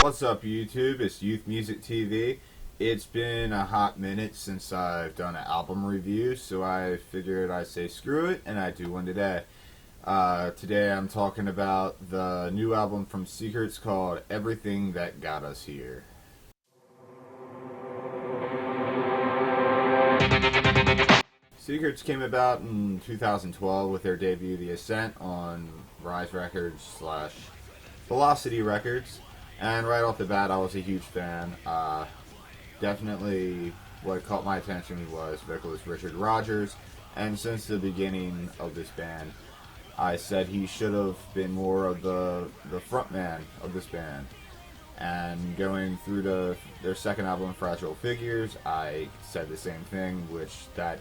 What's up, YouTube? It's Youth Music TV. It's been a hot minute since I've done an album review, so I figured I'd say screw it, and I'd do one today. Today I'm talking about the new album from Secrets called Everything That Got Us Here. Secrets came about in 2012 with their debut, The Ascent, on Rise Records slash Velocity Records. And right off the bat, I was a huge fan. Definitely what caught my attention was vocalist Rodgers. And since the beginning of this band, I said he should have been more of the frontman of this band. And going through their second album, Fragile Figures, I said the same thing, which that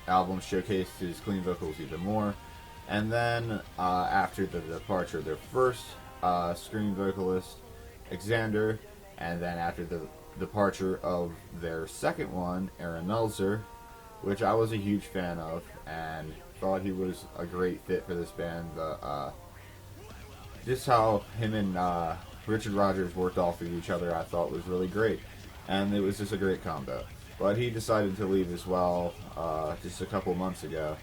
album showcased his clean vocals even more. And then after the departure of their first scream vocalist, Xander, and then after the departure of their second one, Aaron Meltzer, which I was a huge fan of and thought he was a great fit for this band. Just how him and Richard Rodgers worked off of each other, I thought was really great, and it was just a great combo. But he decided to leave as well just a couple months ago,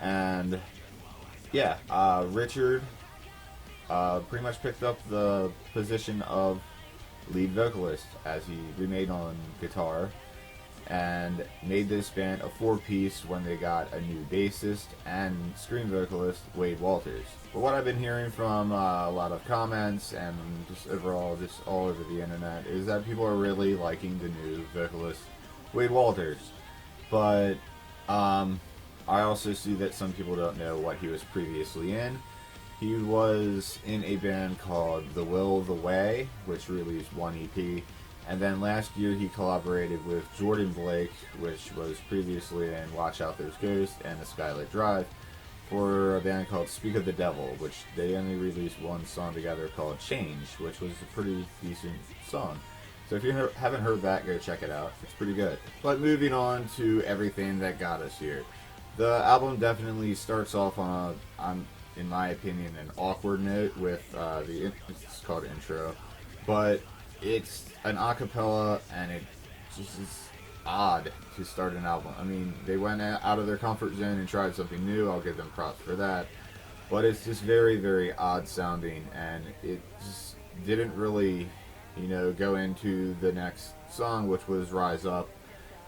and yeah, Richard pretty much picked up the position of lead vocalist as he remained on guitar and made this band a four-piece when they got a new bassist and scream vocalist, Wade Walters. But what I've been hearing from a lot of comments and just overall, just all over the internet, is that people are really liking the new vocalist, Wade Walters. But I also see that some people don't know what he was previously in. He was in a band called The Will, The Way, which released one EP. And then last year he collaborated with Jordan Blake, which was previously in Watch Out There's Ghost and The Skylit Drive, for a band called Speak of the Devil, which they only released one song together called Change, which was a pretty decent song. So if you haven't heard that, go check it out. It's pretty good. But moving on to Everything That Got Us Here. The album definitely starts off on in my opinion, an awkward note with it's called intro, but it's an acapella, and it just is odd to start an album. I mean, they went out of their comfort zone and tried something new. I'll give them props for that, but it's just very, very odd sounding, and it just didn't really, go into the next song, which was Rise Up,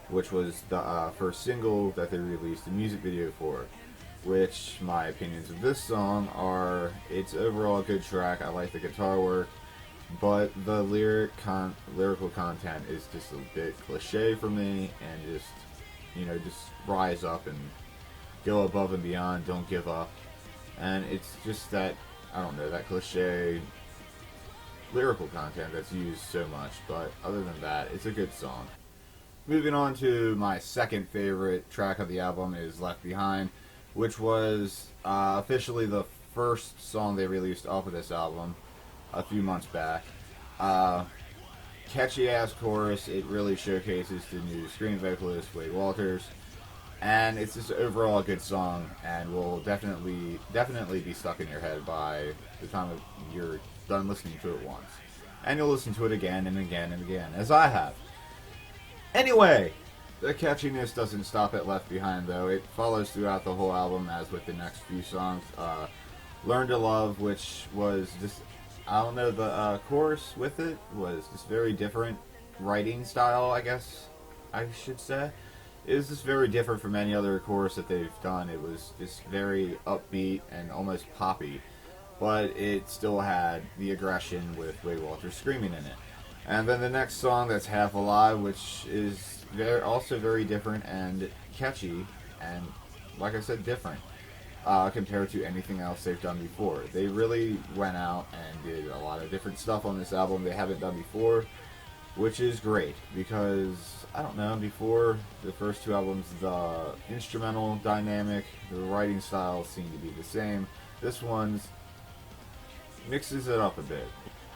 which was the first single that they released a music video for. Which my opinions of this song are, it's overall a good track. I like the guitar work, but the lyrical content is just a bit cliche for me, and just rise up and go above and beyond, don't give up. And it's just that, I don't know, that cliche lyrical content that's used so much, but other than that, it's a good song. Moving on to my second favorite track of the album is Left Behind, which was officially the first song they released off of this album a few months back. Catchy ass chorus, it really showcases the new scream vocalist, Wade Walters, and it's just overall a good song, and will definitely be stuck in your head by the time you're done listening to it once. And you'll listen to it again and again and again, as I have. Anyway, the catchiness doesn't stop at Left Behind, though. It follows throughout the whole album, as with the next few songs. Learn to Love, which was just, I don't know, the chorus with it was just very different writing style, I guess I should say. It was just very different from any other chorus that they've done. It was just very upbeat and almost poppy, but it still had the aggression with Wade Walters screaming in it. And then the next song, that's Half Alive, which is also very different and catchy, and like I said, different compared to anything else they've done before. They really went out and did a lot of different stuff on this album they haven't done before, which is great, because, I don't know, before the first two albums, the instrumental dynamic, the writing styles seem to be the same. This one's mixes it up a bit.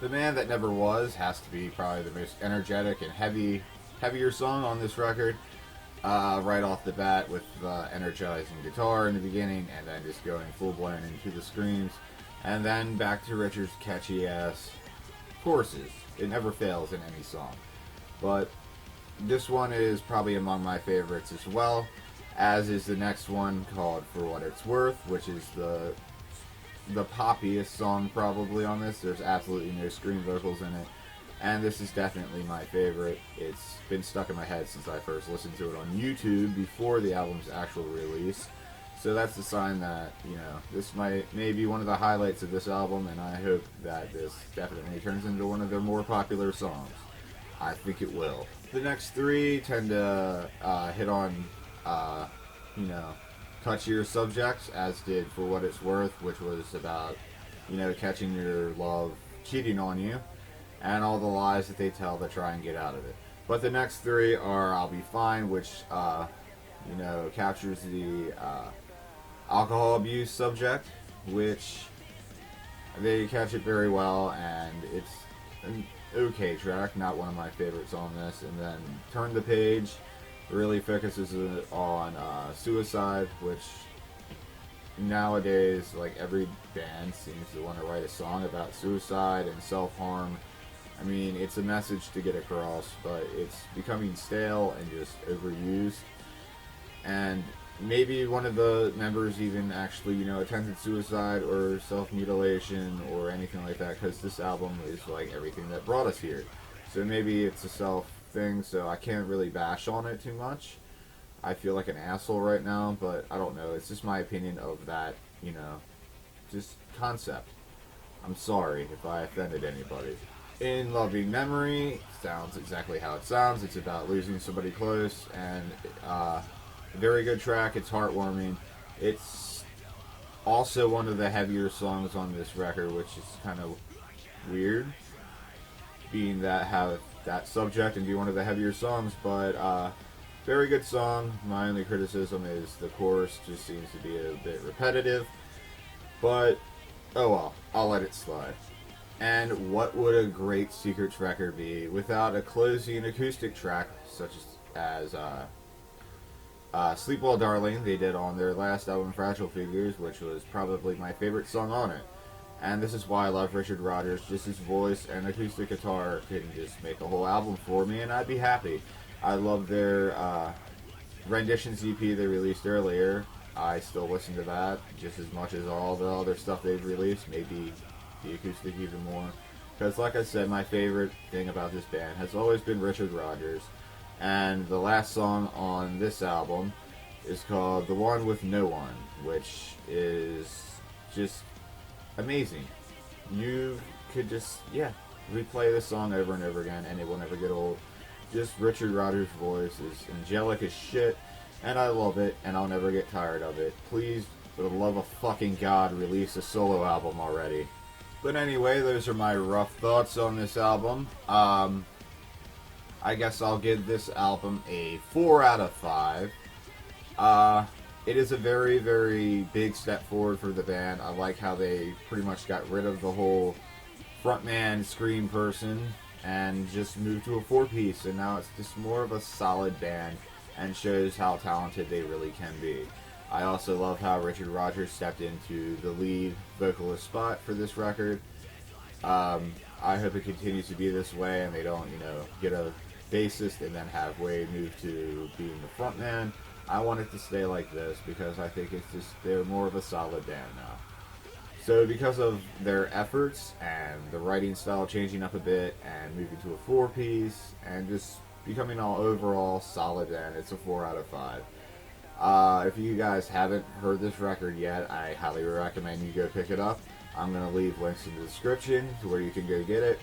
The Man That Never Was has to be probably the most energetic and heavier song on this record. Right off the bat with the energizing guitar in the beginning, and then just going full blown into the screams, and then back to Richard's catchy ass choruses. It never fails in any song. But this one is probably among my favorites as well, as is the next one called For What It's Worth, which is the poppiest song probably on this. There's absolutely no scream vocals in it. And this is definitely my favorite. It's been stuck in my head since I first listened to it on YouTube before the album's actual release. So that's a sign that, you know, this may be one of the highlights of this album, and I hope that this definitely turns into one of their more popular songs. I think it will. The next three tend to hit on, you know, touchier subjects, as did For What It's Worth, which was about, you know, catching your love cheating on you, and all the lies that they tell to try and get out of it. But the next three are I'll Be Fine, which, you know, captures the alcohol abuse subject, which they catch it very well, and it's an okay track, not one of my favorites on this. And then Turn the Page really focuses on suicide, which nowadays, like, every band seems to want to write a song about suicide and self-harm. I mean, it's a message to get across, but it's becoming stale and just overused. And maybe one of the members even actually, you know, attempted suicide or self-mutilation or anything like that, because this album is like everything that brought us here. So maybe it's a self thing, so I can't really bash on it too much. I feel like an asshole right now, but I don't know. It's just my opinion of that, you know, just concept. I'm sorry if I offended anybody. In Loving Memory, sounds exactly how it sounds. It's about losing somebody close, and very good track. It's heartwarming. It's also one of the heavier songs on this record, which is kind of weird, being that have that subject and be one of the heavier songs. But very good song. My only criticism is the chorus just seems to be a bit repetitive, but oh well, I'll let it slide. And what would a great Secrets record be without a closing acoustic track such as Sleep Well Darling they did on their last album, Fragile Figures, which was probably my favorite song on it. And this is why I love Richard Rodgers. Just his voice and acoustic guitar can just make a whole album for me, and I'd be happy. I love their Renditions EP they released earlier. I still listen to that just as much as all the other stuff they've released, maybe the acoustic even more. Because like I said, my favorite thing about this band has always been Richard Rodgers. And the last song on this album is called The One With No One, which is just amazing. You could just, replay this song over and over again, and it will never get old. Just Richard Rodgers' voice is angelic as shit, and I love it, and I'll never get tired of it. Please, for the love of fucking God, release a solo album already. But anyway, those are my rough thoughts on this album. I guess I'll give this album a 4 out of 5. It is a very, very big step forward for the band. I like how they pretty much got rid of the whole frontman scream person and just moved to a 4-piece, and now it's just more of a solid band and shows how talented they really can be. I also love how Richard Rodgers stepped into the lead vocalist spot for this record. I hope it continues to be this way and they don't, get a bassist and then halfway move to being the frontman. I want it to stay like this because I think they're more of a solid band now. So because of their efforts and the writing style changing up a bit and moving to a 4-piece and just becoming all overall solid band, it's a 4 out of 5. If you guys haven't heard this record yet, I highly recommend you go pick it up. I'm going to leave links in the description to where you can go get it.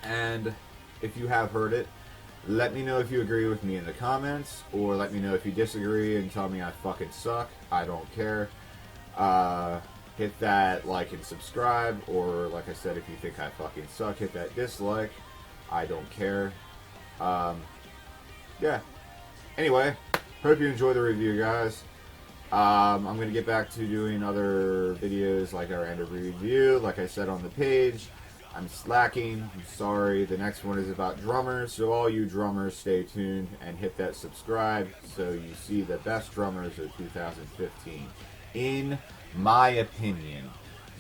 And if you have heard it, let me know if you agree with me in the comments, or let me know if you disagree and tell me I fucking suck. I don't care. Hit that like and subscribe, or like I said, if you think I fucking suck, hit that dislike. I don't care. Yeah. Anyway, hope you enjoy the review, guys. I'm going to get back to doing other videos like our end of review, like I said on the page. I'm slacking. I'm sorry. The next one is about drummers, so all you drummers, stay tuned and hit that subscribe so you see the best drummers of 2015, in my opinion.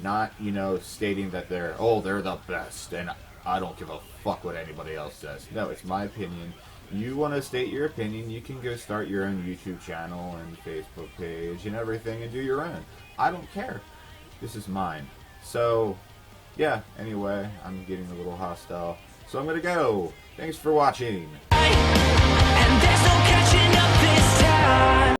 Not, stating that they're the best and I don't give a fuck what anybody else says. No, it's my opinion. You want to state your opinion, you can go start your own YouTube channel and Facebook page and everything and do your own. I don't care. This is mine. So, yeah, anyway, I'm getting a little hostile. So I'm going to go. Thanks for watching.